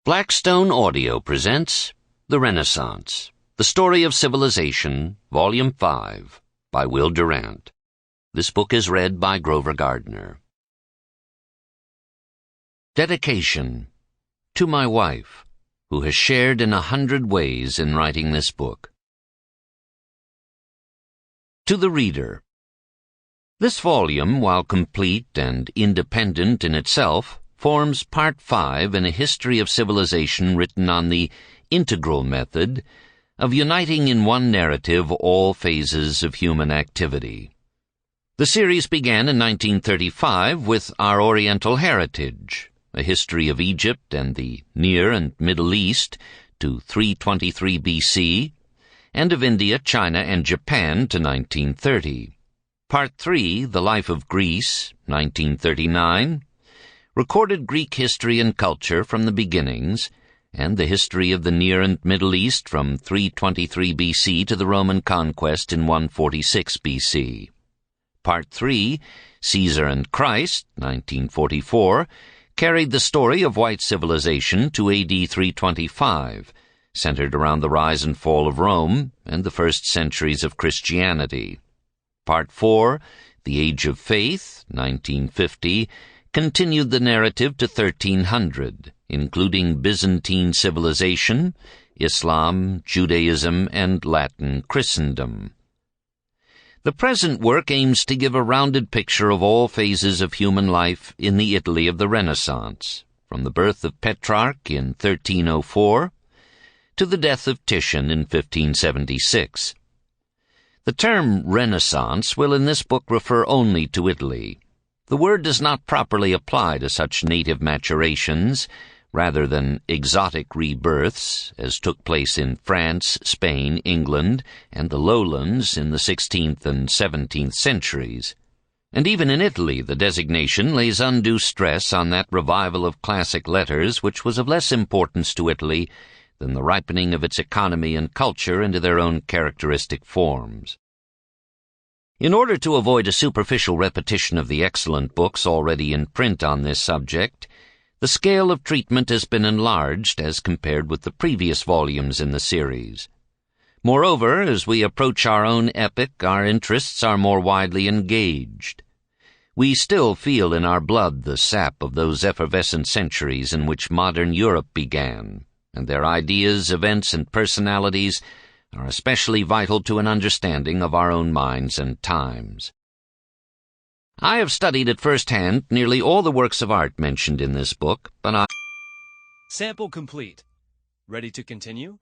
Blackstone Audio presents The Renaissance, The Story of Civilization, Volume 5, by Will Durant. This book is read by Grover Gardner. Dedication to my wife, who has shared in 100 ways in writing this book. To the reader. This volume, while complete and independent in itself, forms Part 5 in a history of civilization written on the integral method of uniting in one narrative all phases of human activity. The series began in 1935 with Our Oriental Heritage, a history of Egypt and the Near and Middle East to 323 BC, and of India, China, and Japan to 1930. Part 3, The Life of Greece, 1939, recorded Greek history and culture from the beginnings, and the history of the Near and Middle East from 323 BC to the Roman conquest in 146 BC. Part 3, Caesar and Christ, 1944, carried the story of white civilization to AD 325, centered around the rise and fall of Rome and the first centuries of Christianity. Part 4, The Age of Faith, 1950, continued the narrative to 1300, including Byzantine civilization, Islam, Judaism, and Latin Christendom. The present work aims to give a rounded picture of all phases of human life in the Italy of the Renaissance, from the birth of Petrarch in 1304 to the death of Titian in 1576. The term Renaissance will in this book refer only to Italy. The word does not properly apply to such native maturations, rather than exotic rebirths, as took place in France, Spain, England, and the lowlands in the 16th and 17th centuries. And even in Italy the designation lays undue stress on that revival of classic letters which was of less importance to Italy than the ripening of its economy and culture into their own characteristic forms. In order to avoid a superficial repetition of the excellent books already in print on this subject, the scale of treatment has been enlarged as compared with the previous volumes in the series. Moreover, as we approach our own epoch, our interests are more widely engaged. We still feel in our blood the sap of those effervescent centuries in which modern Europe began, and their ideas, events, and personalities are especially vital to an understanding of our own minds and times. I have studied at first hand nearly all the works of art mentioned in this book, but Sample complete. Ready to continue?